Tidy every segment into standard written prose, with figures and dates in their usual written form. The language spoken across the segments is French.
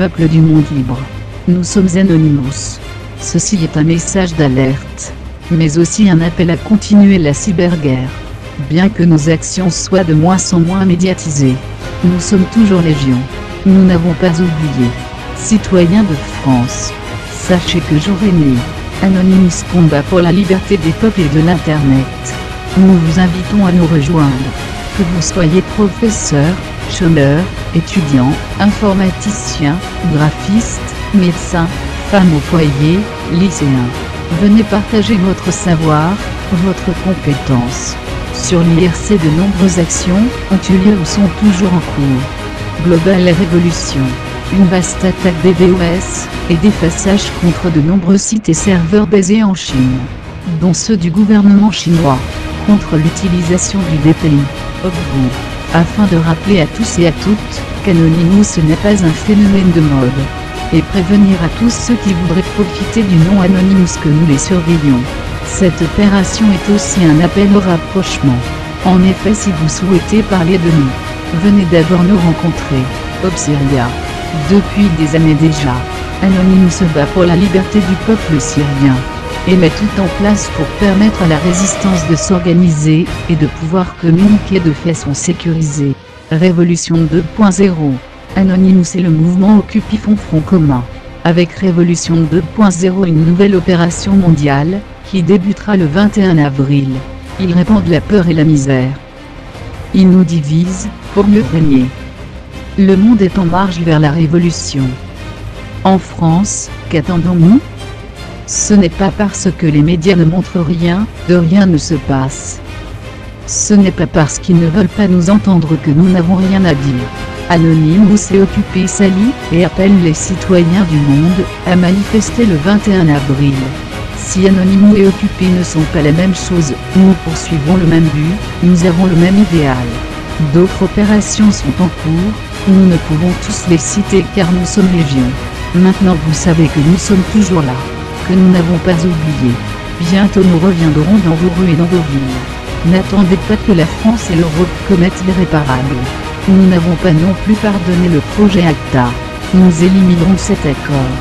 peuple du monde libre. Nous sommes Anonymous. Ceci est un message d'alerte, mais aussi un appel à continuer la cyberguerre. Bien que nos actions soient de moins en moins médiatisées, nous sommes toujours légion. Nous n'avons pas oublié. Citoyens de France, sachez que jour est né. Anonymous combat pour la liberté des peuples et de l'Internet. Nous vous invitons à nous rejoindre. Que vous soyez professeur, chômeur, étudiant, informaticien, graphiste, médecin, femme au foyer, lycéen. Venez partager votre savoir, votre compétence. Sur l'IRC, de nombreuses actions ont eu lieu ou sont toujours en cours. Global Révolution. Une vaste attaque des DOS et d'effaçage contre de nombreux sites et serveurs basés en Chine, dont ceux du gouvernement chinois, contre l'utilisation du DPI, Ogbu, afin de rappeler à tous et à toutes qu'Anonymous n'est pas un phénomène de mode, et prévenir à tous ceux qui voudraient profiter du nom Anonymous que nous les surveillons. Cette opération est aussi un appel au rapprochement. En effet, si vous souhaitez parler de nous, venez d'abord nous rencontrer. Obsyria. Depuis des années déjà, Anonymous se bat pour la liberté du peuple syrien, et met tout en place pour permettre à la résistance de s'organiser, et de pouvoir communiquer de façon sécurisée. Révolution 2.0. Anonymous et le mouvement Occupy font front commun. Avec Révolution 2.0, une nouvelle opération mondiale, qui débutera le 21 avril. Ils répandent la peur et la misère. Ils nous divisent, pour mieux régner. Le monde est en marche vers la révolution. En France, qu'attendons-nous? Ce n'est pas parce que les médias ne montrent rien, de rien ne se passe. Ce n'est pas parce qu'ils ne veulent pas nous entendre que nous n'avons rien à dire. Anonymous et Occupy s'allient, et appellent les citoyens du monde, à manifester le 21 avril. Si Anonymous et Occupy ne sont pas la même chose, nous poursuivons le même but, nous avons le même idéal. D'autres opérations sont en cours, nous ne pouvons tous les citer car nous sommes légion. Maintenant vous savez que nous sommes toujours là, que nous n'avons pas oublié. Bientôt nous reviendrons dans vos rues et dans vos villes. N'attendez pas que la France et l'Europe commettent l'irréparable. Nous n'avons pas non plus pardonné le projet ACTA. Nous éliminerons cet accord.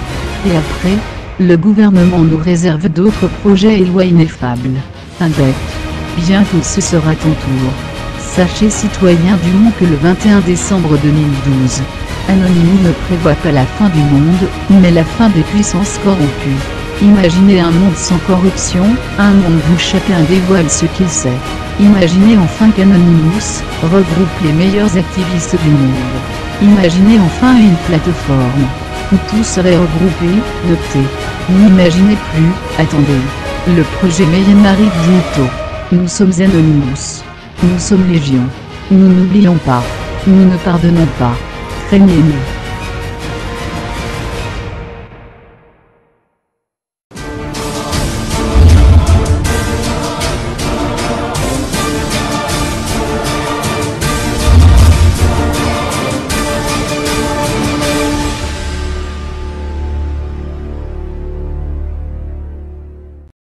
Et après, le gouvernement nous réserve d'autres projets et lois ineffables. Index. Bientôt ce sera ton tour. Sachez citoyens du monde que le 21 décembre 2012, Anonymous ne prévoit pas la fin du monde, mais la fin des puissances corrompues. Imaginez un monde sans corruption, un monde où chacun dévoile ce qu'il sait. Imaginez enfin qu'Anonymous regroupe les meilleurs activistes du monde. Imaginez enfin une plateforme où tout serait regroupé, noté. N'imaginez plus, attendez. Le projet Mayenne arrive bientôt. Nous sommes Anonymous. Nous sommes légion. Nous n'oublions pas. Nous ne pardonnons pas. Craignez-nous.